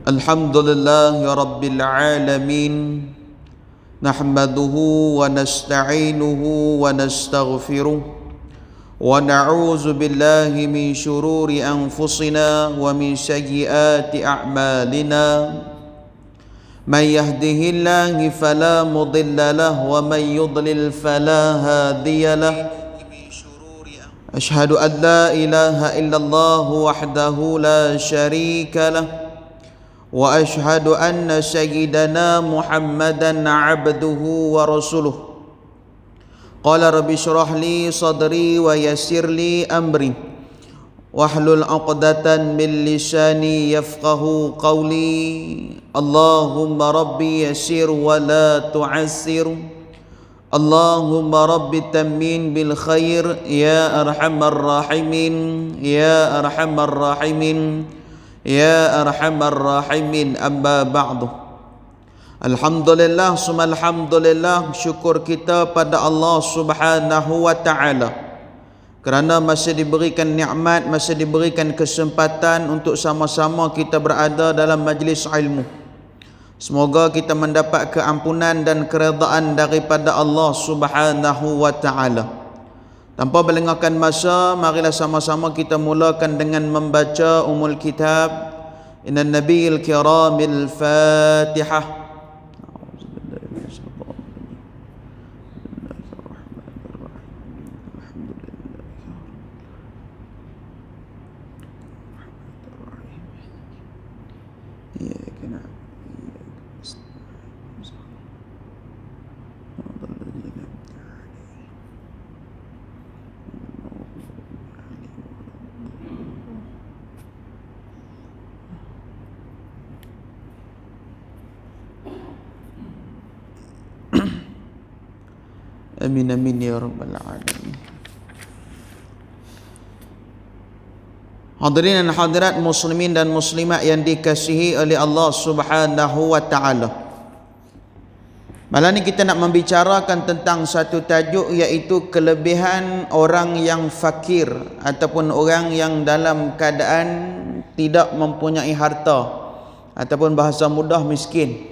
Alhamdulillahi Rabbil Alamin. Nahmaduhu wa nasta'inuhu wa nastaghfiruh wa na'udzu billahi min shururi anfusina wa min sayyiati a'malina. Man yahdihillahu fala mudilla lahu wa man yudlil fala hadiya lahu. Ashhadu an la ilaha illallah wahdahu la syarika lahu wa ashhadu anna sayyidana Muhammadan abduhu wa rasuluh. Qala rabbi shrah li sadri wa yassir li amri wahlul 'uqdatan min lisani yafqahu qawli. Allahumma rabbi yassir wa la tu'assir. Allahumma rabbi tammin bil khair ya arhamar rahimin ya arhamar rahimin ya arhamar rahimin. Amma ba'du. Alhamdulillah summa alhamdulillah, syukur kita pada Allah Subhanahu wa taala kerana masih diberikan nikmat, masih diberikan kesempatan untuk sama-sama kita berada dalam majlis ilmu. Semoga kita mendapat keampunan dan keredaan daripada Allah Subhanahu wa taala. Tanpa melengahkan masa, marilah sama-sama kita mulakan dengan membaca Ummul Kitab Innan Nabiyil Kiramil Fatihah. Amin amin ya rabbal alamin. Hadirin dan hadirat muslimin dan muslimat yang dikasihi oleh Allah Subhanahu wa taala. Malam ni kita nak membicarakan tentang satu tajuk, iaitu kelebihan orang yang fakir ataupun orang yang dalam keadaan tidak mempunyai harta ataupun bahasa mudah miskin.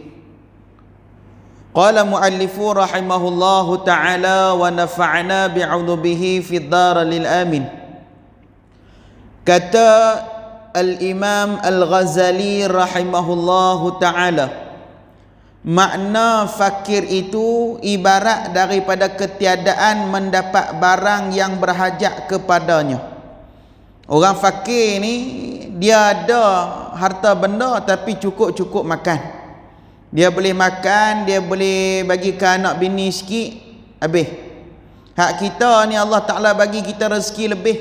Qala muallifu rahimahullahu ta'ala wa nafa'na bi'udhubihi fi dharil amin. Kata al-Imam Al-Ghazali rahimahullahu ta'ala, makna fakir itu ibarat daripada ketiadaan mendapat barang yang berhajat kepadanya. Orang fakir ni dia ada harta benda tapi cukup-cukup makan. Dia boleh makan, dia boleh bagi ke anak bini sikit, habis. Hak kita ni Allah Ta'ala bagi kita rezeki lebih.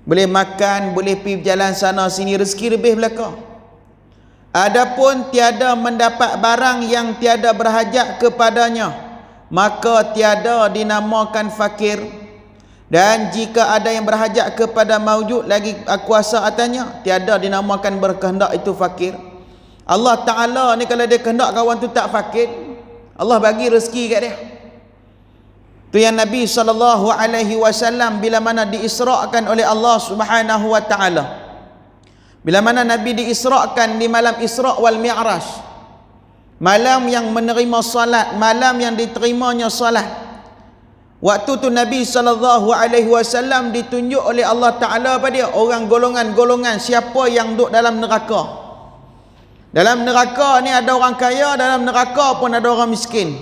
Boleh makan, boleh pergi berjalan sana sini, rezeki lebih belaka. Adapun tiada mendapat barang yang tiada berhajat kepadanya, maka tiada dinamakan fakir. Dan jika ada yang berhajat kepada maujud lagi kuasa atasnya, tiada dinamakan berkehendak itu fakir. Allah Ta'ala ni kalau dia kehendak kawan tu tak fakir, Allah bagi rezeki kat dia. Tu yang Nabi SAW bila mana diisrakan oleh Allah Subhanahu wa taala, bila mana Nabi diisrakan di malam Isra' wal Mi'raj, malam yang menerima salat, malam yang diterimanya salat. Waktu tu Nabi SAW ditunjuk oleh Allah Ta'ala pada dia orang golongan-golongan siapa yang duduk dalam neraka. Dalam neraka ni ada orang kaya, dalam neraka pun ada orang miskin.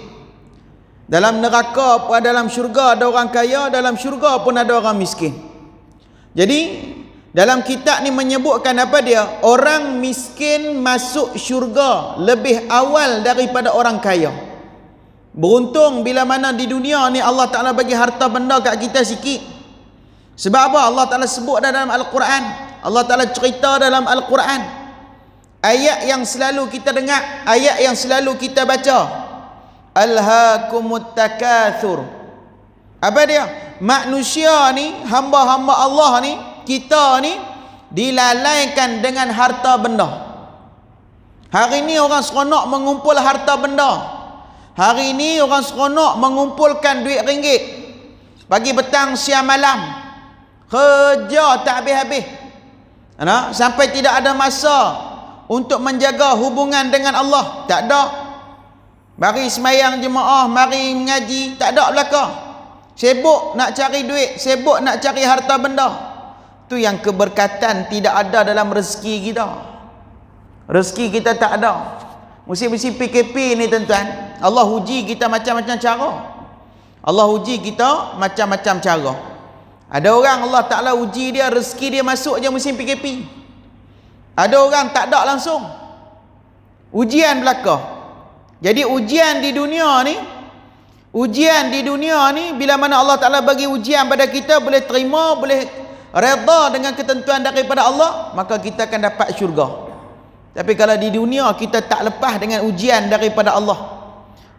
Dalam neraka pun, dalam syurga ada orang kaya, dalam syurga pun ada orang miskin. Jadi dalam kitab ni menyebutkan apa dia? Orang miskin masuk syurga lebih awal daripada orang kaya. Beruntung bila mana di dunia ni Allah Ta'ala bagi harta benda kat kita sikit. Sebab apa? Allah Ta'ala sebut dalam Al-Quran. Allah Ta'ala cerita dalam Al-Quran. Ayat yang selalu kita dengar, ayat yang selalu kita baca, alhaakumut takatsur. Apa dia? Manusia ni, hamba-hamba Allah ni, kita ni dilalaikan dengan harta benda. Hari ni orang seronok mengumpul harta benda. Hari ni orang seronok mengumpulkan duit ringgit. Pagi petang siang malam, kerja tak habis-habis. Sampai tidak ada masa untuk menjaga hubungan dengan Allah? Tak ada. Mari semayang jemaah, mari mengaji, tak ada belaka. Sibuk nak cari duit, sibuk nak cari harta benda. Tu yang keberkatan tidak ada dalam rezeki kita. Rezeki kita tak ada. Musim-musim PKP ni tuan-tuan, Allah uji kita macam-macam cara. Allah uji kita macam-macam cara. Ada orang Allah Ta'ala uji dia, rezeki dia masuk je musim PKP. Ada orang tak ada langsung. Ujian belaka. Jadi ujian di dunia ni, bila mana Allah Ta'ala bagi ujian pada kita, boleh terima, boleh redha dengan ketentuan daripada Allah, maka kita akan dapat syurga. Tapi kalau di dunia kita tak lepas dengan ujian daripada Allah,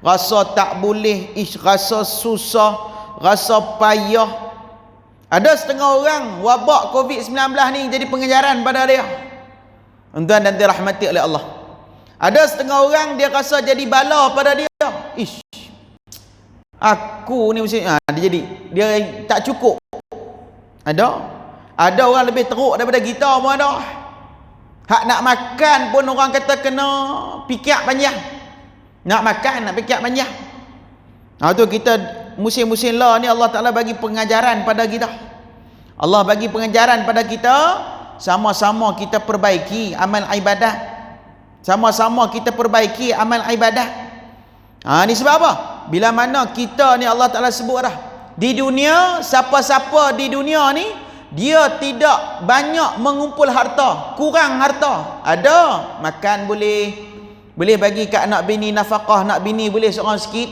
rasa tak boleh, rasa susah, rasa payah. Ada setengah orang wabak COVID-19 ni jadi pengejaran pada dia. Tuan dan dirahmati oleh Allah. Ada setengah orang dia rasa jadi bala pada dia. Aku ni mesti dia tak cukup. Ada orang lebih teruk daripada kita pun ada. Hak nak makan pun orang kata kena fikir panjang. Nak makan, nak fikir panjang. Tu kita musim-musim lah ni Allah Ta'ala bagi pengajaran pada kita. Allah bagi pengajaran pada kita, sama-sama kita perbaiki amal ibadah. Sama-sama kita perbaiki amal ibadah. Ni sebab apa? Bila mana kita ni Allah Ta'ala sebut dah, di dunia, siapa-siapa di dunia ni dia tidak banyak mengumpul harta, kurang harta. Ada makan boleh bagi kat anak bini nafkah, nak bini boleh seorang sikit.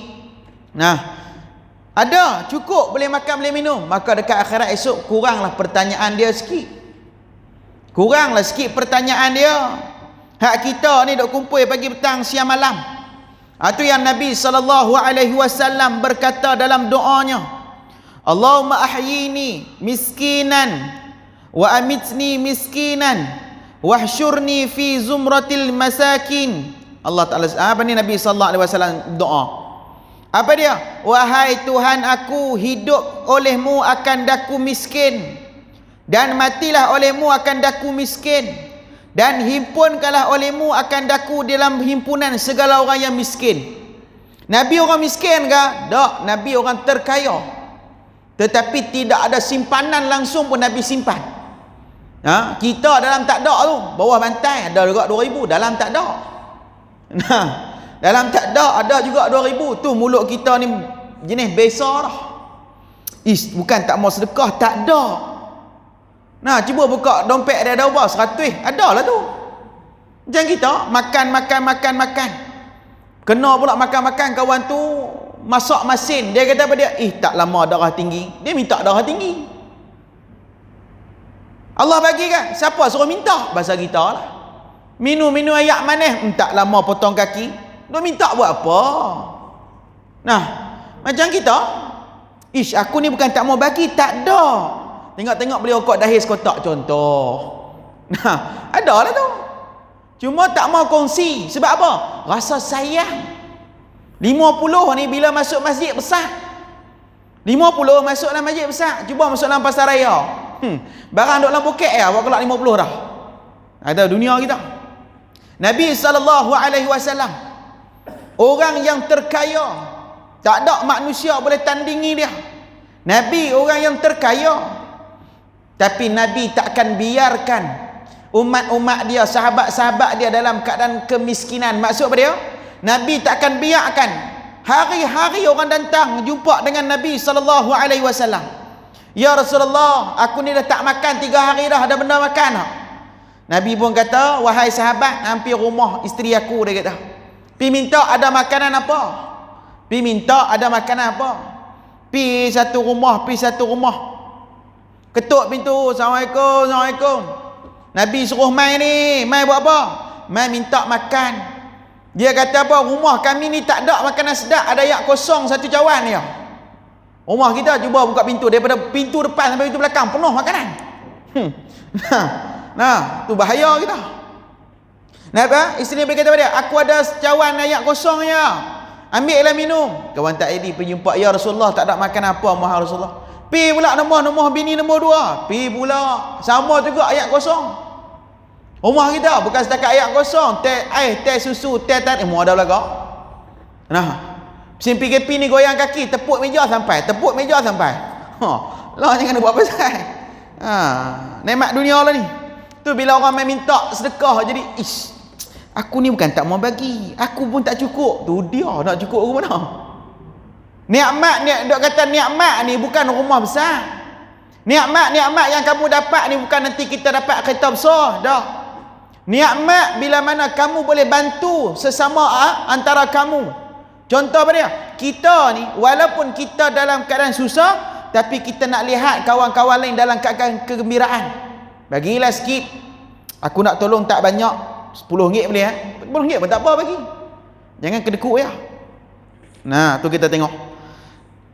Ada cukup, boleh makan boleh minum. Maka dekat akhirat esok kuranglah pertanyaan dia sikit. Kuranglah sikit pertanyaan dia. Hak kita ni duk kumpul pagi petang siang malam. Itu yang Nabi SAW berkata dalam doanya, Allahumma ahyini miskinan wa amitni miskinan wahsyurni fi zumratil masakin. Allah Ta'ala, apa ni Nabi SAW doa? Apa dia? Wahai Tuhan aku, hidup olehmu akan daku miskin, dan matilah olehmu akan daku miskin, dan himpunkanlah olehmu akan daku dalam himpunan segala orang yang miskin. Nabi orang miskin ke? Tak, Nabi orang terkaya. Tetapi tidak ada simpanan langsung pun Nabi simpan. Kita dalam tak ada tu, bawah bantai ada juga 2,000, dalam tak ada. Dalam tak ada juga 2,000. Tu mulut kita ni jenis besar dah. Bukan tak mau sedekah, tak ada. Cuba buka dompet dia ada berapa? 100. Ada lah tu. Macam kita makan. Kena pula makan kawan tu masak masin. Dia kata apa dia? Tak lama darah tinggi. Dia minta darah tinggi. Allah bagi kan? Siapa suruh minta? Bahasa kita lah. Minum ayak manis. Tak lama potong kaki. Dia minta buat apa? Macam kita. Aku ni bukan tak mau bagi, tak ada. Tengok-tengok beli rokok dahis kotak contoh. Ada lah tu. Cuma tak mau kongsi. Sebab apa? Rasa sayang. 50 ni bila masuk masjid besar. 50 masuk dalam masjid besar. Cuba masuk dalam pasar raya. Barang duk dalam poket ya, buat kelak 50 dah. Ada dunia kita. Nabi SAW, orang yang terkaya, tak ada manusia boleh tandingi dia. Nabi orang yang terkaya. Tapi Nabi takkan biarkan umat-umat dia, sahabat-sahabat dia dalam keadaan kemiskinan. Maksud apa dia? Nabi takkan biarkan hari-hari orang datang jumpa dengan Nabi SAW. Ya Rasulullah, aku ni dah tak makan 3 hari dah, ada benda makan tak? Nabi pun kata, wahai sahabat, hampir rumah isteri aku, dia kata, pi minta ada makanan apa? Pi minta ada makanan apa? Pi satu rumah. Ketuk pintu, Assalamualaikum, Assalamualaikum. Nabi suruh mai ni, mai buat apa? Mai minta makan. Dia kata apa? Rumah kami ni tak ada makanan sedap, ada yak kosong satu cawan dia. Rumah kita cuba buka pintu, daripada pintu depan sampai pintu belakang penuh makanan. Tu bahaya kita. Apa? Isteri berkata pada dia, aku ada cawan ayak kosong ya. Ambillah minum. Kawan tak edit pergi jumpa, ya Rasulullah, tak ada makan apa mahal Rasulullah. Pi pula nombor bini nombor 2. Pi pula sama juga ayat kosong. Rumah kita bukan setakat air kosong, teh air, teh susu, teh tadi semua ada belaka. Nah, mesin PKP ni goyang kaki, tepuk meja sampai. Ha, lah jangan buat pasal. Ha, nikmat dunia lah ni. Tu bila orang main minta sedekah jadi aku ni bukan tak mau bagi, aku pun tak cukup. Tu dia nak cukup ke mana? Nikmat ni dok kata nikmat ni bukan rumah besar. Nikmat yang kamu dapat ni bukan nanti kita dapat kereta besar dah. Nikmat bila mana kamu boleh bantu sesama antara kamu. Contoh apa dia? Kita ni walaupun kita dalam keadaan susah, tapi kita nak lihat kawan-kawan lain dalam keadaan kegembiraan. Bagilah sikit. Aku nak tolong tak banyak, RM10 boleh RM10 pun tak apa bagi. Jangan kedekut ya. Nah, tu kita tengok.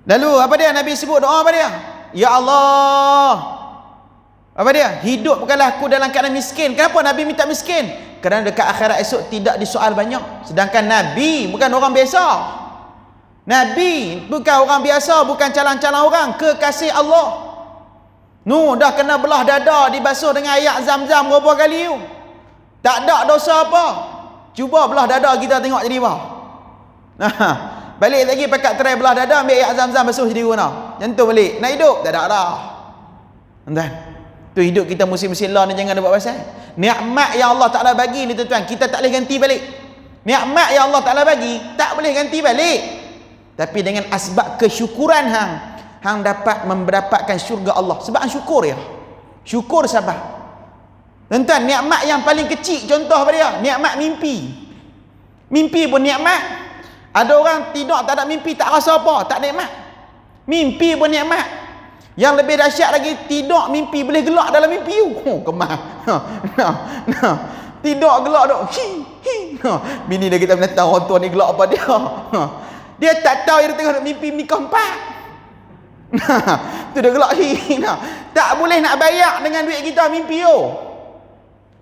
Lalu apa dia? Nabi sebut doa apa dia? Ya Allah, apa dia? Hidupkanlah aku dalam keadaan miskin. Kenapa Nabi minta miskin? Kerana dekat akhirat esok tidak disoal banyak. Sedangkan Nabi bukan orang biasa. Nabi bukan orang biasa, bukan calon-calon orang, kekasih Allah. Dah kena belah dada, dibasuh dengan air Zam-Zam berapa kali tu. Tak ada dosa apa. Cuba belah dada kita tengok jadi apa. Nah, balik lagi pakat try belah dada, ambil air Zam-Zam basuh jadi guna. Macam tu balik. Nak hidup? Tak ada dah. Tuan-tuan, tu hidup kita musim-musim lah ni jangan ada buat pasal. Nikmat yang Allah Ta'ala bagi ni tuan-tuan, kita tak boleh ganti balik. Nikmat yang Allah Ta'ala bagi tak boleh ganti balik. Tapi dengan asbab kesyukuran hang dapat mendapatkan syurga Allah. Sebab hang syukur ya. Syukur sabar. Tuan-tuan, nikmat yang paling kecil contoh apa dia? Nikmat mimpi. Mimpi pun nikmat. Ada orang tidur tak ada mimpi, tak rasa apa, tak nikmat. Mimpi pun nikmat. Yang lebih dahsyat lagi, tidur mimpi boleh gelak dalam mimpi tu. Kemah. Tidur gelak duk. Bini dia kita menentang orang tua ni gelak apa dia. Dia tak tahu dia tengok mimpi menikah 4. Tu dia gelak. Tak boleh nak bayar dengan duit kita mimpi tu.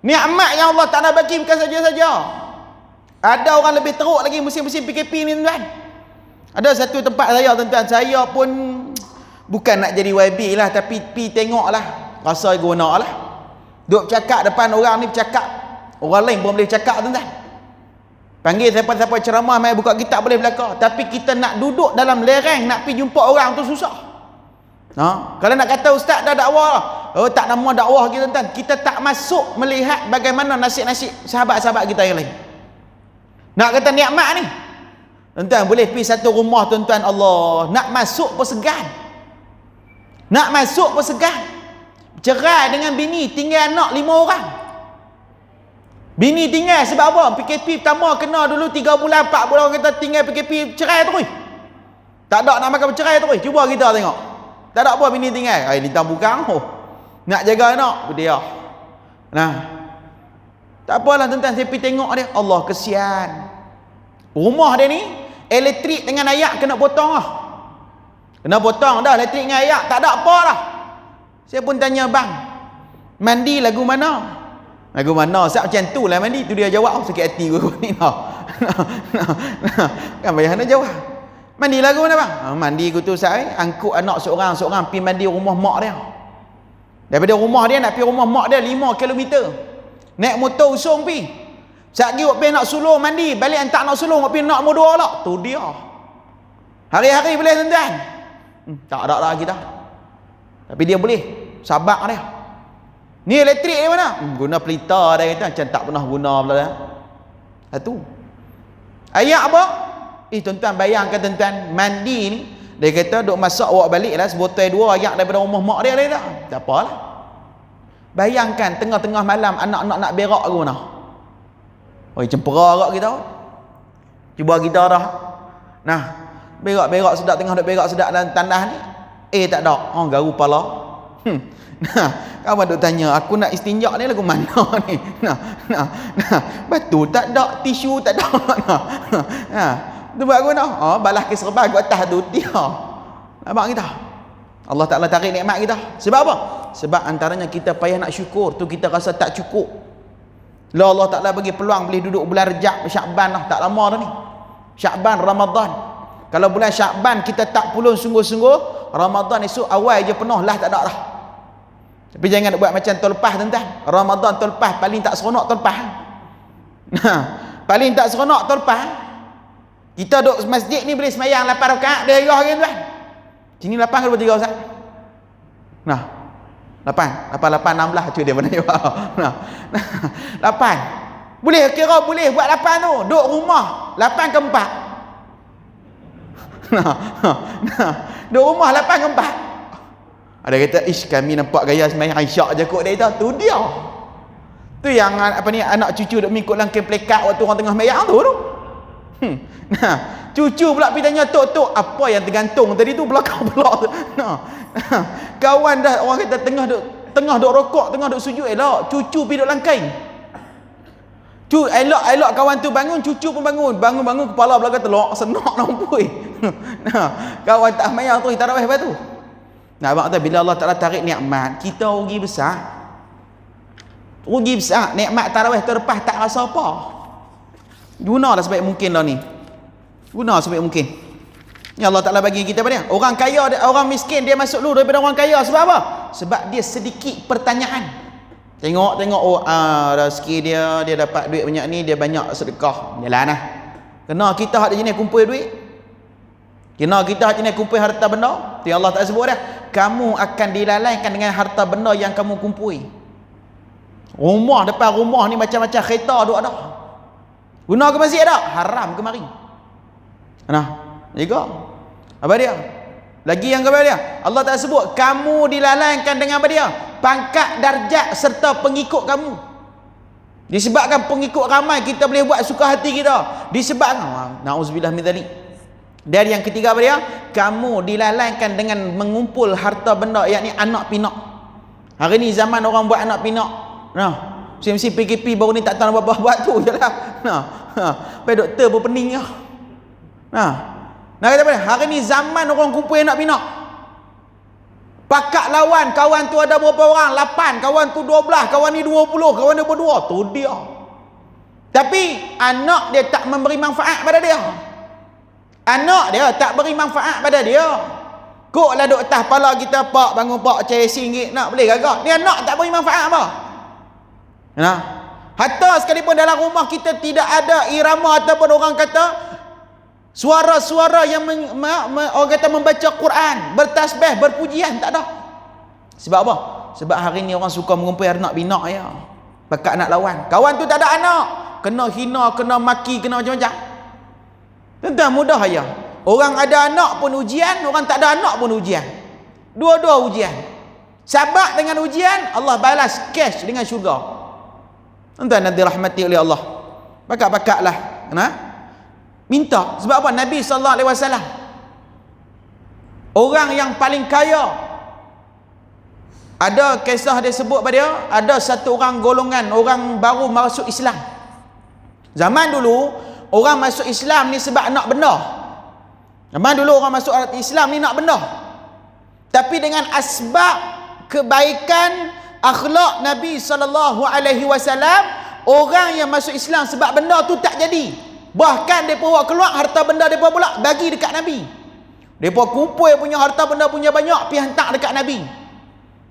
Nikmat yang Allah Ta'ala bagi bukan saja-saja. Ada orang lebih teruk lagi musim-musim PKP ni tuan. Ada satu tempat saya tuan-tuan, saya pun bukan nak jadi YB lah, tapi pi tengok lah, rasa guna lah. Duk cakap depan orang ni, bercakap orang lain pun boleh cakap tuan-tuan. Panggil siapa-siapa ceramah mai buka kitab boleh belaka, tapi kita nak duduk dalam lereng nak pergi jumpa orang tu susah. Kalau nak kata ustaz dah dakwah, tak nama dakwah kita tuan-tuan. Kita tak masuk melihat bagaimana nasib-nasib sahabat-sahabat kita yang lain. Nak kata nikmat ni tuan-tuan, boleh pergi satu rumah tuan-tuan, Allah, nak masuk pun segan. Nak masuk pun segan. Cerai dengan bini, tinggal anak 5 orang. Bini tinggal sebab apa? PKP pertama kena dulu 3 bulan 4 bulan, orang kata tinggal PKP cerai terus. Tak ada nak makan bercerai terus. Cuba kita tengok. Tak ada apa bini tinggal. Ai lintang bukang. Nak jaga anak dia. Nah. Tak apalah tuan-tuan, saya pergi tengok dia. Allah kesian. Rumah dia ni elektrik dengan air kena potong lah. Kena potong dah elektrik dengan air, tak ada apa dah. Saya pun tanya, bang, mandi lagu mana? Lagu mana? Sebab macam tu lah mandi. Tu dia jawab, sakit hati aku ni. Kan bayar nak jawab. Mandi lagu mana bang? Mandi aku tu saya angkut anak seorang-seorang pergi mandi rumah mak dia. Daripada rumah dia nak pergi rumah mak dia 5 kilometer. Naik motor usung pergi. Sekali pergi nak sulung mandi, balik tak nak sulung pergi nak modal lah. Tu dia. Hari-hari boleh tuan-tuan. Tak ada lagi dah. Tapi dia boleh. Sabar dia. Ni elektrik dia mana? Guna pelita dia kata, macam tak pernah guna pula dah. Satu. Ayak apa? Tuan-tuan bayangkan tuan-tuan, mandi ni dia kata duk masak awak balik lah sebotol 2 ayak daripada rumah mak dia dah. Tak apalah. Bayangkan tengah-tengah malam anak-anak nak berak ke mana? Oi, cempera agak kita. Cuba kita dah. Nah, berak-berak sedap, tengah duk berak sedap dalam tandas ni. Tak ada. Garu kepala. Nah, kawan duk tanya, aku nak istinja ni lagu mana ni? Nah. Batu tak ada, tisu tak ada. Nah. Tu buat guna. Balas ke serban kat atas tu dia. Nampak kita? Allah Ta'ala tarik nikmat kita. Sebab apa? Sebab antaranya kita payah nak syukur, tu kita rasa tak cukup. Allah Ta'ala bagi peluang boleh duduk bulan Rejab, Syakban lah, tak lama dah ni. Syakban, Ramadan. Kalau bulan Syakban kita tak pulun sungguh-sungguh, Ramadan esok awal je penuh lah, tak ada dah. Tapi jangan buat macam tahun lepas tuan-tuan. Ramadan tahun lepas paling tak seronok tahun lepas. Paling tak seronok tahun lepas. Kita duduk masjid ni boleh semayang 8 rakaat dia harah kan tuan. Sini 8 ke 3 Ustaz? Nah. 8, 16 tu dia mana jawab. Nah. 8. Boleh kira boleh buat 8 tu. Duduk rumah 8 ke 4. Duduk rumah 8 ke 4. Ada kata, ish kami nampak gaya semayang Isyak je kot dia tu dia. Tu yang apa ni anak cucu duk mengikut langkah plekat waktu orang tengah semayang tu. Nah, cucu pula pergi tanya tok apa yang tergantung tadi tu belakang pula tu. Kawan dah orang kata tengah duk rokok, tengah duk sujud elok, cucu pergi duk langkai. Elok kawan tu bangun, cucu pun bangun. Bangun kepala belakang telok, senak nampui. Kawan tak semayang tu tarawih lepas tu. Nah, abang kata bila Allah Ta'ala tarik nikmat, kita rugi besar. Rugi besar. Nikmat tarawih terlepas tak rasa apa. Gunalah sebaik mungkin lah ni. Guna sebaik mungkin. Ya Allah Ta'ala bagi kita apa dia? Orang kaya, orang miskin dia masuk dulu daripada orang kaya. Sebab apa? Sebab dia sedikit pertanyaan. Tengok rezeki dia dapat duit banyak ni, dia banyak sedekah. Yalah nah. Kena kita hak jenis kumpul duit. Kena kita hak jenis kumpul harta benda. Tu yang Allah Ta'ala sebut dah. Kamu akan dilalaikan dengan harta benda yang kamu kumpul. Rumah depan rumah ni macam-macam kereta duk ada. Guna ke masjid tak? Haram ke mari. Nah, juga. Apa dia? Lagi yang kepada dia. Allah Ta'ala sebut kamu dilalaikan dengan apa dia? Pangkat, darjat serta pengikut kamu. Disebabkan pengikut ramai kita boleh buat suka hati kita. Disebabkan na'udzubillah min dzalik. Dan yang ketiga apa dia? Kamu dilalaikan dengan mengumpul harta benda, yakni anak pinak. Hari ni zaman orang buat anak pinak. Nah, mesti PKP baru ni tak tahu apa buat tu jelah. Nah, sampai doktor pun pening ah. Nah, nak kata apa? Hari ni zaman orang kumpul anak pinak. Pakak lawan, kawan tu ada berapa orang? 8, kawan tu 12, kawan ni 20, kawan dia berdua. Tu dia. Tapi anak dia tak memberi manfaat pada dia. Anak dia tak beri manfaat pada dia. Koklah duk atas kepala kita, pak bangun pak cair RM1 nak boleh gagak. Ni anak tak beri manfaat apa. Nah, hatta sekalipun dalam rumah kita tidak ada irama ataupun orang kata suara-suara yang orang kata membaca Quran, bertasbih, berpujian, tak ada. Sebab apa? Sebab hari ni orang suka mengumpul anak binak ya. Pakat nak lawan. Kawan tu tak ada anak, kena hina, kena maki, kena macam-macam. Tentang mudah ya. Orang ada anak pun ujian, orang tak ada anak pun ujian. Dua-dua ujian. Sabar dengan ujian, Allah balas cash dengan syurga. Tuan-tuan nanti rahmati oleh Allah. Pakat-pakatlah. Minta. Sebab apa? Nabi SAW orang yang paling kaya. Ada kisah dia sebut pada dia, ada satu orang golongan, orang baru masuk Islam. Zaman dulu orang masuk Islam ni sebab nak benda. Zaman dulu orang masuk Islam ni nak benda. Tapi dengan asbab kebaikan akhlak Nabi SAW, orang yang masuk Islam sebab benda tu tak jadi. Bahkan mereka bawa keluar harta benda mereka pula bagi dekat Nabi. Mereka kumpul punya harta benda punya banyak, pergi hantar dekat Nabi.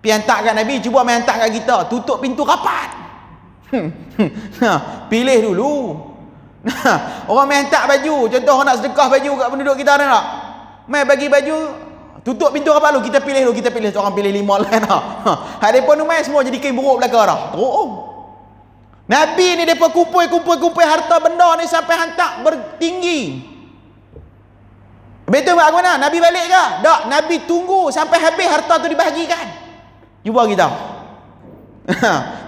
Pergi hantar kat Nabi, cuba main hantar kat kita. Tutup pintu rapat. Pilih dulu. Orang main hantar baju, contoh orang nak sedekah baju kat penduduk kita ada tak? Main bagi baju, tutup pintu rapat dulu, kita pilih orang pilih 5 lah tak? Mereka ni main semua jadi kain buruk belakang dah. Teruk. Nabi ni mereka kumpul harta benda ni sampai hantar bertinggi. Betul tak mana? Nabi balik ke? Tak, Nabi tunggu sampai habis harta tu dibahagikan. Cuba kita.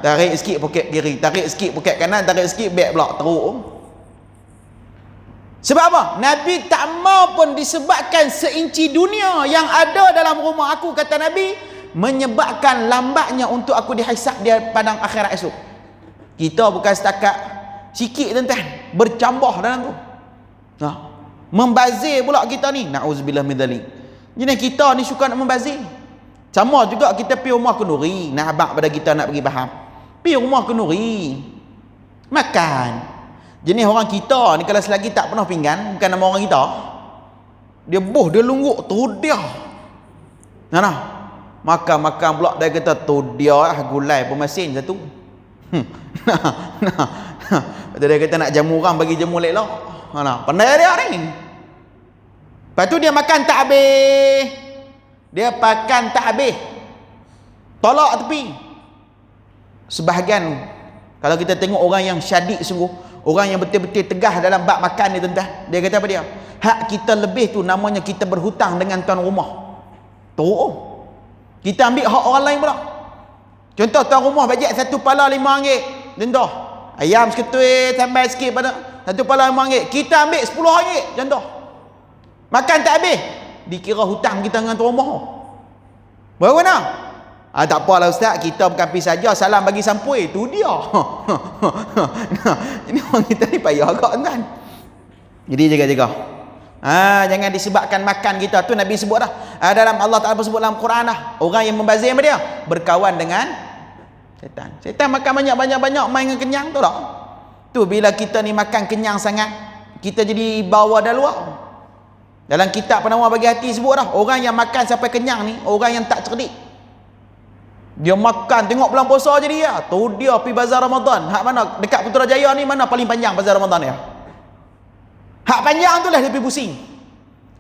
Tarik sikit poket kiri, tarik sikit poket kanan, tarik sikit beg pula. Teruk. Sebab apa? Nabi tak mau pun disebabkan seinci dunia yang ada dalam rumah aku, kata Nabi, menyebabkan lambatnya untuk aku dihisap di padang akhirat esok. Kita bukan setakat sikit tuan-tuan, bercambah dalam tu. Membazir pula kita ni. Na'udzubillah min dzalik. Jadi kita ni suka nak membazir. Sama juga kita pergi rumah kenduri, nak abang pada kita nak bagi faham. Pergi rumah kenduri, makan. Jenis orang kita ni kalau selagi tak pernah pinggan, bukan nama orang kita, dia boh, dia lungguk tu dia. Nah. Makan pula dia kata tu dia gulai pemasin satu. Betul dia kata nak jamu orang bagi jamu elok. Pandai dia ni. Lepas tu dia makan tak habis. Dia makan tak habis. Tolak tepi. Sebahagian kalau kita tengok orang yang syadid sungguh, orang yang betul-betul tegas dalam bab makan ni tuan-tuan, dia kata apa dia? Hak kita lebih tu namanya kita berhutang dengan tuan rumah. Tu. Kita ambil hak orang lain pula. Contoh tuan rumah bajet satu pala RM5. Contoh. Ayam seketui tambah sikit pada satu pala RM5. Kita ambil RM10. Contoh. Makan tak habis. Dikira hutang kita dengan tuan rumah. Bagaimana? Tak apalah ustaz, kita bukan pergi saja salam bagi sampui. Tu dia. Ini orang kita ni payah agak tuan. Jadi jaga-jaga. Jangan disebabkan makan kita. Tu Nabi sebut dah. Dalam Allah Ta'ala sebut dalam Quran dah. Orang yang membazir apa dia? Berkawan dengan setan. Setan makan banyak-banyak main dengan kenyang tu tak? Tu bila kita ni makan kenyang sangat, kita jadi bawa dah luar. Dalam kitab Penawar Bagi Hati sebut dah. Orang yang makan sampai kenyang ni, orang yang tak cerdik. Dia makan tengok bulan puasa je dia. Tu dia pergi bazar Ramadan. Hak mana? Dekat Putrajaya ni mana paling panjang bazar Ramadan dia? Hak panjang tu lah dia pergi pusing.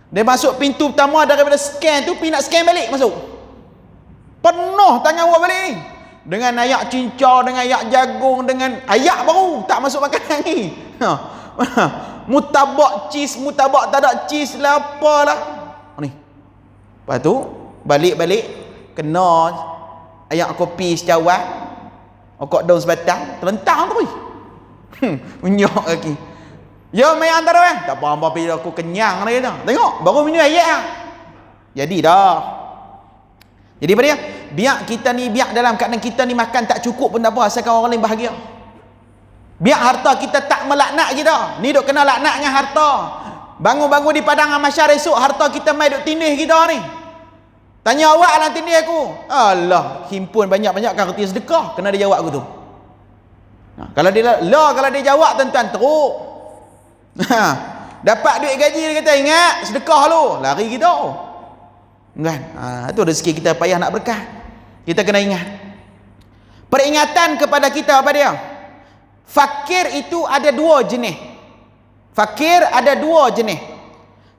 Dia masuk pintu pertama daripada scan tu, pergi nak scan balik masuk. Penuh tangan buat balik ni. Dengan ayak cincau, dengan ayak jagung, dengan ayak baru. Tak masuk makanan ni. Mutabak cheese, mutabak tak ada cheese lah apalah. Ni. Lepas tu, balik-balik, kena ayak kopi secawan, okok daun sebatang, terlentang tu. Unyok lagi. Ya main antara kan? Tak apa-apa bila aku kenyang lagi dah. Tengok, baru minum ayat lah. Jadi dah. Jadi apa dia? Biar kita ni, biar dalam keadaan kita ni makan tak cukup pun tak apa, asalkan orang lain bahagia. Biar harta kita tak melaknat kita. Ni duk kena laknat dengan harta. Bangun-bangun di padang mahsyar esok, harta kita mai duk tindih kita ni. Tanya awak lah tindih aku. Allah, himpun banyak-banyak kan reti sedekah. Kena dia jawab aku tu. Kalau dia kalau dia jawab tuan-tuan teruk. Dapat duit gaji dia kata ingat sedekah lu, lari kita. Kan? Itu rezeki kita payah nak berkah. Kita kena ingat. Peringatan kepada kita apa dia? Fakir itu ada dua jenis. Fakir ada dua jenis.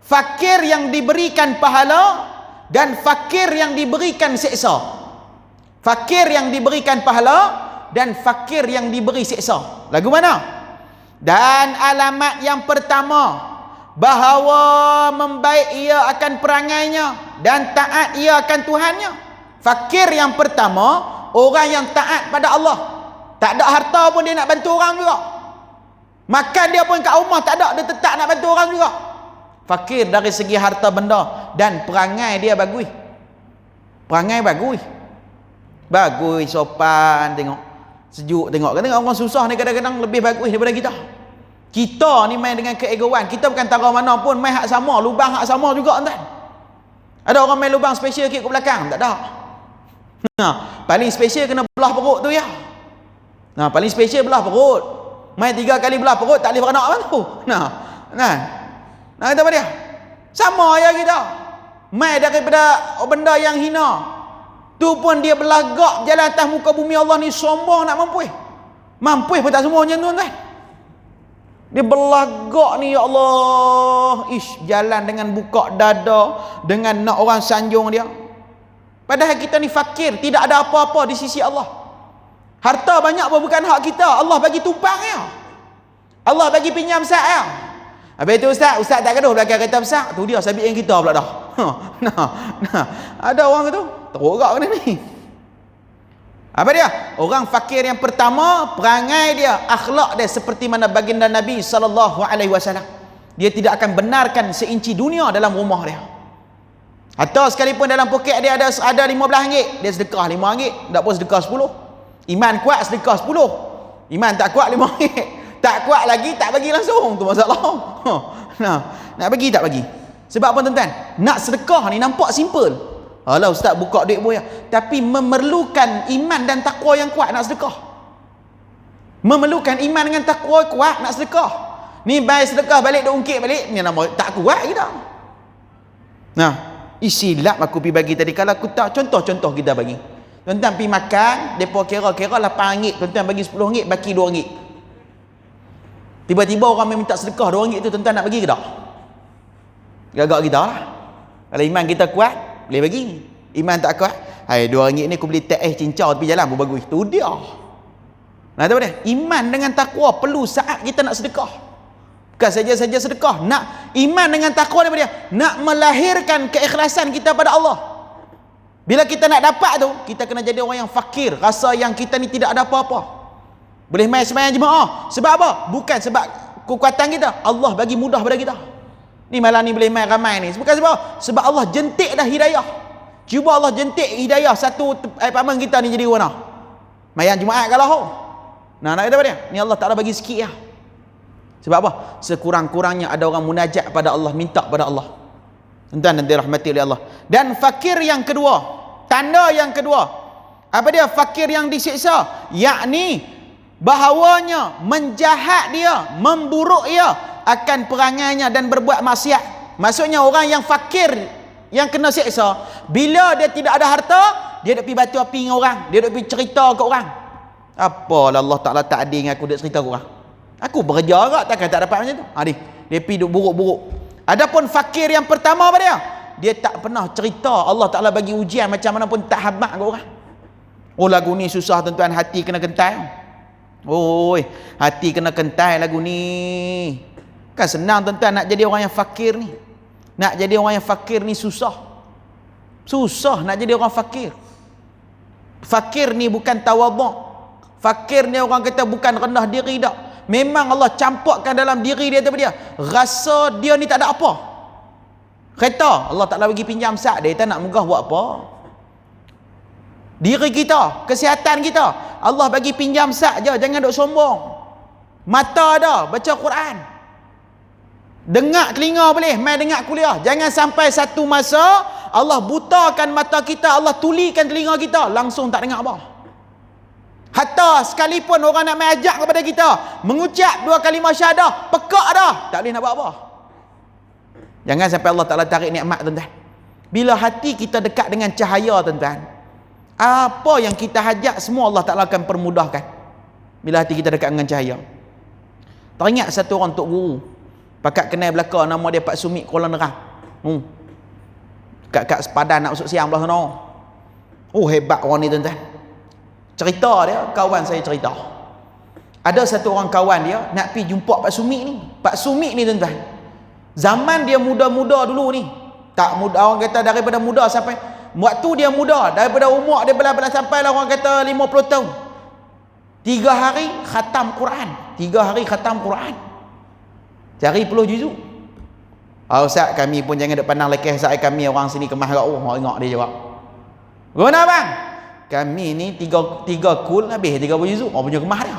Fakir yang diberikan pahala dan fakir yang diberikan siksa. Fakir yang diberikan pahala dan fakir yang diberi siksa. Lagu mana? Dan alamat yang pertama, bahawa membaik ia akan perangainya dan taat ia akan Tuhannya. Fakir yang pertama, orang yang taat pada Allah. Tak ada harta pun dia nak bantu orang juga. Makan dia pun kat rumah tak ada, dia tetap nak bantu orang juga. Fakir dari segi harta benda dan perangai dia bagus. Perangai bagus. Bagus, sopan, tengok. Sejuk tengok. Kadang orang susah ni kadang-kadang lebih bagus daripada kita. Kita ni main dengan keegoan. Kita bukan tara mana pun main hak sama, lubang hak sama juga tuan. Ada orang main lubang special sikit ke belakang? Tak ada. Paling special kena belah perut tu ya. Paling special belah perut. Main 3 kali belah perut tak boleh beranak apa tu. Kata apa dia? Sama ya kita. Main daripada benda yang hina. Tu pun dia belagak jalan atas muka bumi Allah ni, sombong nak mampu. Mampu pun tak semua macam tu tuan. Dia belagak ni ya Allah. Jalan dengan buka dada, dengan nak orang sanjung dia. Padahal kita ni fakir, tidak ada apa-apa di sisi Allah. Harta banyak pun bukan hak kita. Allah bagi tumpang ya. Allah bagi pinjam sat ya. Habis tu ustaz tak gaduh belakang kereta besar. Tu dia sabit yang kita pula dah. Ada orang tu teruk gak kena ni. Apa dia? Orang fakir yang pertama, perangai dia, akhlak dia seperti mana baginda Nabi SAW. Dia tidak akan benarkan seinci dunia dalam rumah dia. Atau sekalipun dalam poket dia ada RM15, dia sedekah RM5, tak pun sedekah 10. Iman kuat sedekah 10. Iman tak kuat RM5. Tak kuat lagi tak bagi langsung, tu masalah. Nak bagi tak bagi. Sebab apa tuan-tuan? Nak sedekah ni nampak simple. Alah ustaz buka duit boya, tapi memerlukan iman dan takwa yang kuat nak sedekah. Memerlukan iman dengan takwa kuat nak sedekah. Ni bayar sedekah balik dah ungkit balik, ni nama tak kuat kita. Silap aku pergi bagi tadi. Kalau aku tak, contoh kita bagi. Tuan-tuan pergi makan, mereka kira-kira RM8, tuan-tuan bagi RM10, baki RM2. Tiba-tiba orang minta sedekah RM2 tu, tuan-tuan nak bagi ke tak? Gagak kita lah. Kalau iman kita kuat, boleh bagi. Iman tak kuat, hai RM2 ni aku beli teh cincau tepi jalan pun bagus. Itu dia. Nah, tahu dia? Iman dengan takwa perlu saat kita nak sedekah. Bukan saja-saja sedekah, nak iman dengan takwa daripada dia, nak melahirkan keikhlasan kita pada Allah. Bila kita nak dapat tu, kita kena jadi orang yang fakir, rasa yang kita ni tidak ada apa-apa. Boleh main sembahyang jemaah. Sebab apa? Bukan sebab kekuatan kita, Allah bagi mudah pada kita. Ni malam ni boleh main ramai ni. Bukan sebab sebab Allah jentik dah hidayah. Cuba Allah jentik hidayah satu paman kita ni jadi warna. Mayan Jumaat kalau. Nah, nak kata apa dia? Ni Allah Taala bagi sikit ya. Sebab apa? Sekurang-kurangnya ada orang munajat pada Allah, minta pada Allah. Tuan-tuan dan dirahmati oleh Allah. Dan fakir yang kedua, tanda yang kedua, apa dia? Fakir yang disiksa, yakni bahawanya menjahat dia, memburuk dia akan perangainya dan berbuat maksiat. Maksudnya orang yang fakir yang kena siksa, bila dia tidak ada harta, dia duk pergi batu api dengan orang, dia duk pergi cerita ke orang. Apalah Allah Taala tak adil dengan aku duk cerita ke orang. Aku bekerja agak takkan tak dapat macam tu. Dia pergi duk buruk-buruk. Adapun fakir yang pertama apa dia? Dia tak pernah cerita. Allah Taala bagi ujian macam mana pun tak habaq ke orang. Oh, lagu ni susah tuan-tuan, hati kena kental. Oi, hati kena kental lagu ni. Kan senang tuan-tuan nak jadi orang yang fakir ni. Nak jadi orang yang fakir ni susah. Susah nak jadi orang fakir. Fakir ni bukan tawaduk. Fakir ni orang kata bukan rendah diri dak. Memang Allah campurkan dalam diri dia tu dia. Rasa dia ni tak ada apa. Kata Allah Taala bagi pinjam sat, dia tak nak megah buat apa. Diri kita, kesihatan kita, Allah bagi pinjam sat je, jangan duk sombong. Mata dah baca Quran. Dengar telinga boleh, mai dengar kuliah. Jangan sampai satu masa Allah butakan mata kita, Allah tulikan telinga kita, langsung tak dengar apa. Hatta sekalipun orang nak mengajak kepada kita mengucap 2 kalimah syahadah, pekak dah, tak boleh nak buat apa. Jangan sampai Allah Taala tarik nikmat tuan-tuan. Bila hati kita dekat dengan cahaya tuan-tuan, apa yang kita hajat semua Allah Taala akan permudahkan. Bila hati kita dekat dengan cahaya. Teringat satu orang tok guru, pakat kenal belaka, nama dia Pak Sumit Kuala Nerang. Kat sepadan nak masuk siang belah sana. Oh, hebat orang ni tuan-tuan. Cerita dia, kawan saya cerita. Ada satu orang kawan dia nak pergi jumpa Pak Sumit ni. Pak Sumit ni tuan-tuan, zaman dia muda-muda dulu ni, tak muda, orang kata daripada muda sampai waktu dia muda, daripada umur dia belah-belah sampai lah orang kata 50 tahun. 3 hari khatam Quran. 3 hari khatam Quran. Cari 10 juzuk. Ustaz, kami pun jangan duk pandang lekeh saya, kami orang sini kemah kat orang ingat dia jawab. Guna bang? Kami ni 3 kul habis 30 juzuk. Orang punya kemah dia.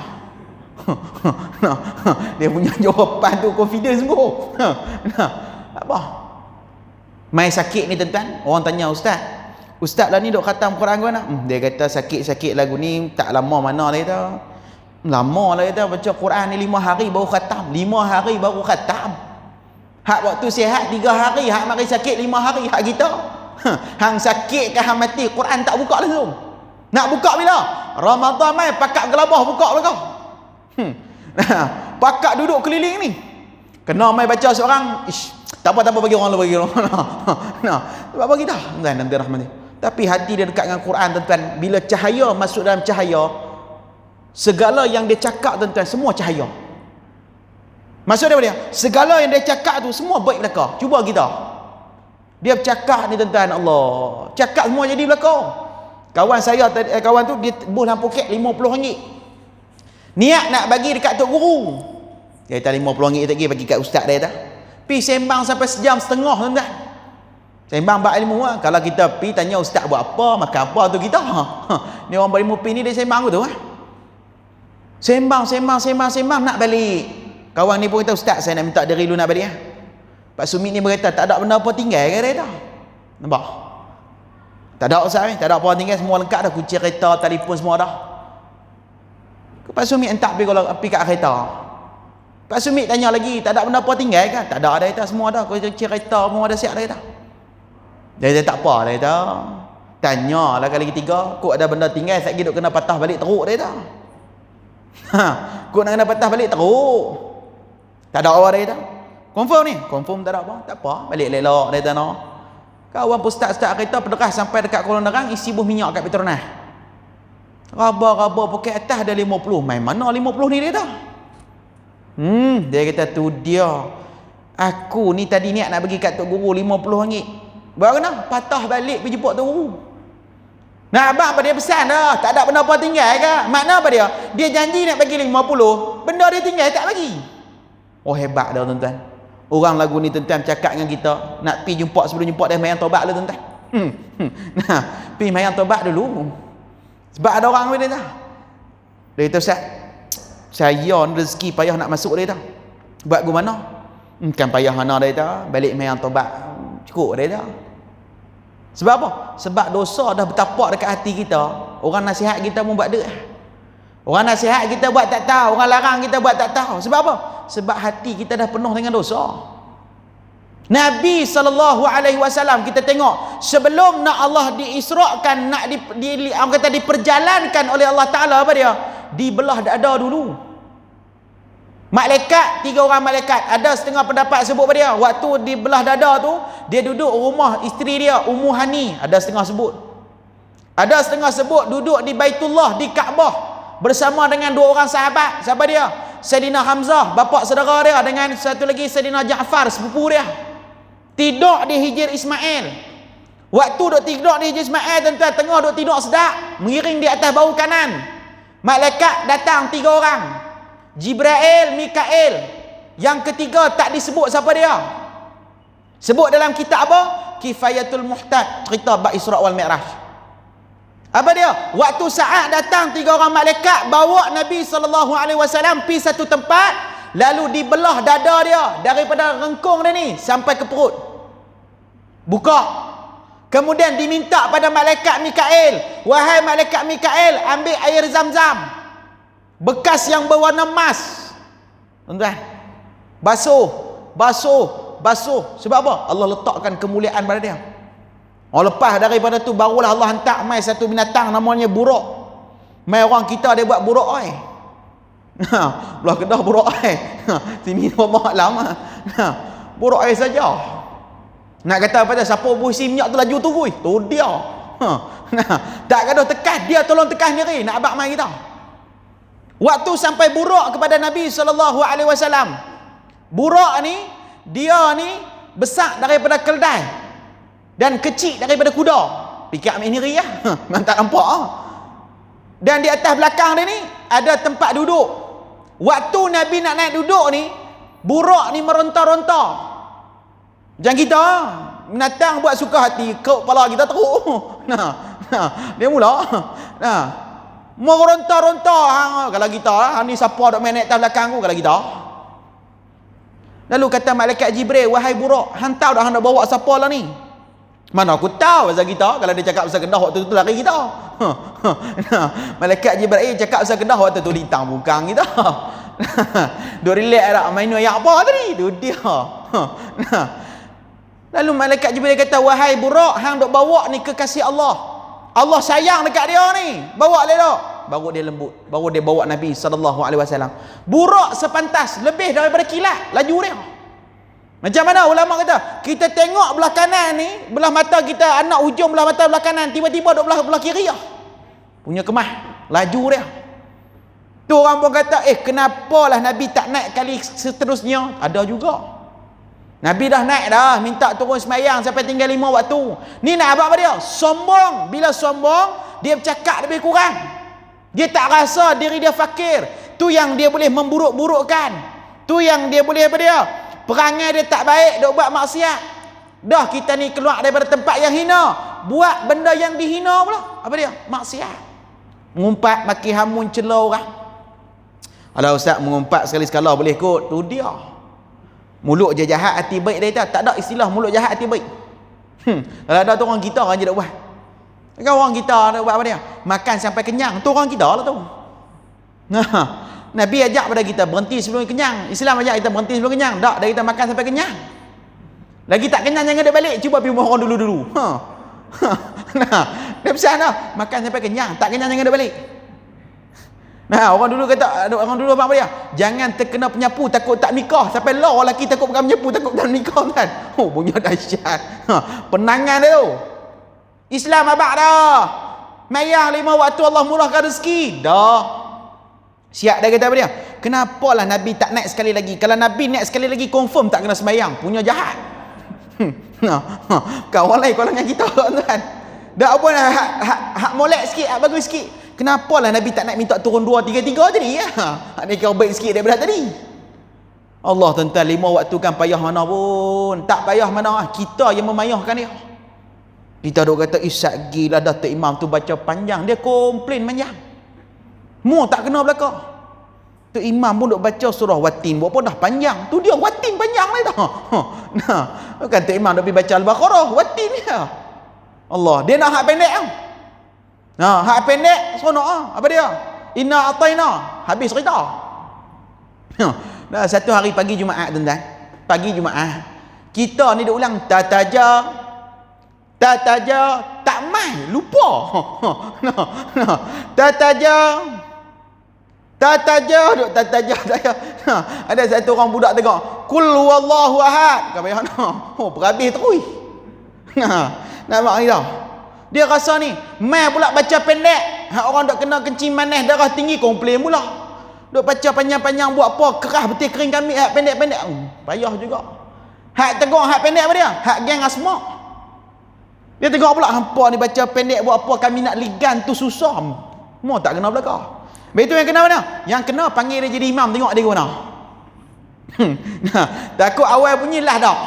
Dia punya jawapan tu confidence sungguh. Apa? Mai sakit ni tuan-tuan, orang tanya Ustaz lah ni duk khatam Quran ke mana? Dia kata sakit-sakit lagu ni tak lama mana lah kata. Lama lah kata baca Quran ni 5 hari baru khatam. 5 hari baru khatam. Hak waktu sihat 3 hari, hak mari sakit 5 hari, hak kita. Hang sakit ke hang mati, Quran tak buka langsung. Nak buka bila? Ramadan mai pakak gelabah buka belakang. Pakak duduk keliling ni. Kena mai baca seorang, tak apa bagi orang bagi orang. Sebab bagi dah. Nanti rahmati. Tapi hati dia dekat dengan Quran tuan-tuan, bila cahaya masuk dalam cahaya, segala yang dia cakap tuan-tuan semua cahaya. Maksud dia segala yang dia cakap tu semua baik belaka. Cuba kita. Dia bercakap ni tuan-tuan, Allah, cakap semua jadi belaka. Kawan saya kawan tu dia buh dalam poket RM50. Niat nak bagi dekat tok guru. Dia kata RM50 tak bagi kat ustaz dia kata. Pi sembang sampai 1.5 jam tuan-tuan. Sembang bab ilmu lah. Kalau kita pi tanya ustaz buat apa, makan apa tu kita. Ni orang berilmu pi ni dia sembang tu Sembang nak balik. Kawan ni pun kata, ustaz saya nak minta diri lu nak balik Pak Sumit ni berkata tak ada benda apa tinggal ke dia dah. Nampak? Tak ada ustaz ni, tak ada apa tinggal, semua lengkap dah, kunci kereta, telefon semua dah. Pak Sumit entak pergi kat kereta. Pak Sumit tanya lagi, tak ada benda apa tinggal kan? Tak ada, ada semua dah, kunci kereta semua ada siap dah. Dia tak apa dia kata. Tanyalah kali ketiga, kok ada benda tinggal satgi duk kena patah balik teruk dia kata. Kok nak kena patah balik teruk. Tak ada apa dia kata. Confirm ni? Confirm tak ada apa. Tak apa, balik elok dia kata no. Kawan ustaz-ustaz kita pederah sampai dekat Kuala Nerang isi buah minyak kat Petronas. Raba-raba pakai atas dah 50. Main mana 50 ni dia kata? Dia kata tu dia. Aku ni tadi niat nak bagi kat tok guru RM50. Baru kena patah balik pergi jemput tok guru. Nah abang apa dia pesan dah, tak ada benda apa tinggal ke? Makna apa dia? Dia janji nak bagi 50, benda dia tinggal tak bagi. Oh hebat dah tuan-tuan. Orang lagu ni tuan-tuan cakap dengan kita, nak pi jumpa sebelum jumpa dia mayang taubat dulu tuan-tuan. Nah, pi mayang taubat dulu. Sebab ada orang dia dah. Dia kata Ustaz, saya rezeki payah nak masuk dia dah. Buat gua mana? Kan payah mana dia dah, balik mayang taubat cukup dia dah. Sebab apa? Sebab dosa dah bertapak dekat hati kita. Orang nasihat kita pun buat dek. Orang nasihat kita buat tak tahu, orang larang kita buat tak tahu. Sebab apa? Sebab hati kita dah penuh dengan dosa. Nabi SAW kita tengok sebelum nak Allah diisrakan, nak orang kata diperjalankan oleh Allah Taala, apa dia? Dibelah dada dulu. Malaikat, 3 orang malaikat, ada setengah pendapat sebut pada dia waktu dibelah dada tu dia duduk rumah isteri dia Ummu Hani, ada setengah sebut. Ada setengah sebut duduk di Baitullah, di Kaabah bersama dengan 2 orang sahabat. Siapa dia? Saidina Hamzah, bapa saudara dia, dengan satu lagi Saidina Ja'far, sepupu dia. Tidur di Hijr Ismail. Waktu duk tidur di Hijr Ismail, tuan-tuan, tengah duk tidur sedap, mengiring di atas bahu kanan. Malaikat datang 3 orang. Jibril, Mikail. Yang ketiga tak disebut siapa dia. Sebut dalam kitab apa? Kifayatul Muhtad, cerita bab Isra wal Mi'raj. Apa dia? Waktu saat datang 3 orang malaikat bawa Nabi SAW pergi satu tempat, lalu dibelah dada dia daripada rengkung dia ni sampai ke perut. Buka. Kemudian diminta pada malaikat Mikail, wahai malaikat Mikail, ambil air Zam-Zam bekas yang berwarna emas. Tuan-tuan, basuh. Sebab apa? Allah letakkan kemuliaan pada dia. Lepas daripada tu barulah Allah hantar mai satu binatang namanya buruk. Mai orang kita dia buat buruk oi. Belah Kedah buruk oi. Sini Allah alam. Buruk oi saja. Nak kata pada siapa busi minyak tu laju tu kui. Tu dia. Tak gaduh tekan, dia tolong tekan sendiri nak abak mai kita. Waktu sampai buruk kepada Nabi SAW. Buruk ni, dia ni besar daripada keldai dan kecil daripada kuda. Pikir ambil sendiri lah. Memang tak nampak. Dan di atas belakang dia ni ada tempat duduk. Waktu Nabi nak naik duduk ni, buruk ni meronta-ronta. Macam kita, binatang buat suka hati, kepala kita teruk. Dia mula. Meronta-ronta. Kalau kita ni siapa duk main naik atas belakang aku, kalau kita. Lalu kata malaikat Jibril, wahai buruk, hantar dah hendak bawa siapa lah ni? Mana aku tahu pasal kita. Kalau dia cakap pasal Kedah waktu tu lari kita. Malaikat Jibril cakap pasal Kedah waktu tu lintang bukan kita. Duk relax tak main ayat apa tadi? Tu dia. Lalu malaikat Jibril kata, wahai buruk, hang duk bawa ni kekasih Allah. Allah sayang dekat dia ni. Bawa dia dok. Baru dia lembut. Baru dia bawa Nabi SAW. Buruk sepantas, lebih daripada kilat laju dia. Macam mana ulama kata? Kita tengok belah kanan ni, belah mata kita, anak hujung belah mata belah kanan, tiba-tiba duk belah kiri lah. Punya kemah, laju dia. Tu orang pun kata, kenapalah Nabi tak naik kali seterusnya? Ada juga. Nabi dah naik dah, minta turun semayang sampai tinggal 5 waktu. Ni nak apa dia? Sombong. Bila sombong, dia bercakap lebih kurang. Dia tak rasa diri dia fakir. Tu yang dia boleh memburuk-burukkan. Tu yang dia boleh apa dia? Perangai dia tak baik, duk buat maksiat. Dah kita ni keluar daripada tempat yang hina, buat benda yang dihina pula. Apa dia? Maksiat. Mengumpat, maki hamun, cela orang. Kalau ustaz mengumpat sekali-sekala boleh kot, tu dia. Mulut je jahat, hati baik dia tak ada istilah mulut jahat, hati baik. Kalau ada tu orang kita orang je dak buat. Kan orang kita dak buat apa dia? Makan sampai kenyang, tu orang kita lah tu. Nabi ajak pada kita berhenti sebelum kenyang. Islam ajak kita berhenti sebelum kenyang. Tak, dah kita makan sampai kenyang. Lagi tak kenyang jangan dia balik, cuba pergi rumah orang dulu-dulu. Nah, dia pesan dah, makan sampai kenyang, tak kenyang jangan dia balik. Nah, orang dulu kata, orang dulu apa dia? Jangan terkena penyapu takut tak nikah. Sampai law lelaki takut bukan penyapu takut tak nikah kan. Oh, punya dahsyat. Penangan dia tu. Islam abad dah. Mayah 5 waktu Allah murahkan rezeki. Dah. Siap dah kata apa dia? Kenapalah Nabi tak naik sekali lagi? Kalau Nabi naik sekali lagi confirm tak kena sembahyang. Punya jahat. Kawan lain kalau dengan kita tuan. Dah apa nak hak molek sikit, hak bagus sikit. Kenapalah Nabi tak nak minta turun 2 3 3 tadi ya? Hak ni kau baik sikit daripada tadi. Allah tuan-tuan 5 waktu kan payah mana pun. Tak payah mana, kita yang memayahkan dia. Kita duk kata isyak gila dah tu imam tu baca panjang, dia komplain panjang. Mu tak kena belakang. Tu imam pun duk baca surah Watin, buat apa dah panjang. Tu dia Watin panjang lah dah. Nah, kan tu imam duk baca Al-Baqarah, Watin dia. Allah, dia nak hak pendek ah. Nah, hak pendek seronok ah. Apa dia? Inna ataina, habis cerita. Dah satu hari pagi Jumaat tuan-tuan. Pagi Jumaat. Kita ni duk ulang tataja tak mai lupa. Tataja duk tataja. Ada satu orang budak tengok kul huwallahu ahad kata ya oh berhabis terus. Nampak ni dah. Dia rasa ni mai pula baca pendek. Hak orang dok kena kencing manis darah tinggi komplain pula. Duk baca panjang-panjang buat apa kerah betul kering kami hak pendek-pendek. Payah juga. Hak tegur hak pendek apa dia? Hak geng asma. Dia tengok pula hampa ni baca pendek buat apa kami nak ligan tu susah. Mau tak kena belakang. Betul yang kena mana? Yang kena panggil dia jadi imam, tengok dia ke mana. Nah, takut awal bunyilah dah.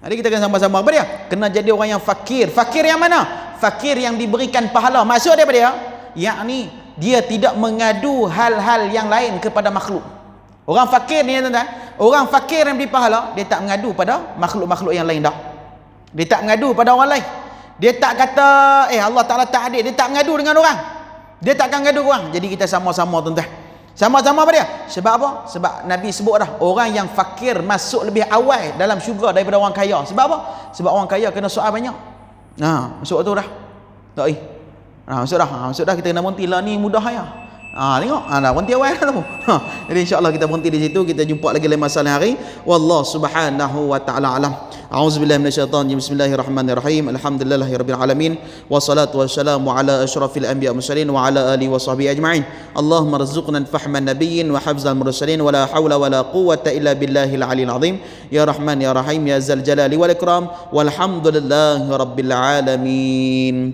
Jadi kita kena sama-sama apa dia? Kena jadi orang yang fakir. Fakir yang mana? Fakir yang diberikan pahala. Maksud dia apa dia? Yakni dia tidak mengadu hal-hal yang lain kepada makhluk. Orang fakir ni tuan-tuan, orang fakir yang diberi pahala, dia tak mengadu pada makhluk-makhluk yang lain dah. Dia tak mengadu pada orang lain. Dia tak kata Allah Ta'ala tak adil. Dia tak mengadu dengan orang. Dia tak akan mengadu orang. Jadi kita sama-sama tuan-tuan. Sama-sama apa dia? Sebab apa? Sebab Nabi sebut dah, orang yang fakir masuk lebih awal dalam syurga daripada orang kaya. Sebab apa? Sebab orang kaya kena soal banyak. Nah, masuk tu dah. Tak masuk dah. Masuk dah, kita kena berhenti lah ni mudah ya. Tengok. Dah berhenti awal dah tu. Jadi insya-Allah kita berhenti di situ. Kita jumpa lagi lain masa lain hari. Wallahu subhanahu wa ta'ala alam. A'udzubillahi minasyaitonir rajim. Bismillahirrahmanirrahim. Alhamdulillahirabbil alamin. Wassalatu wassalamu ala asyrafil anbiya mursalin wa ala alihi washabbihi ajma'in. Allahumma rzuqna fahman nabiyyin wa hafzal mursalin wa la haula wa la quwwata illa billahil aliyil azim. Ya Rahman ya Rahim ya Zal jalali wal ikram. Walhamdulillahirabbil alamin.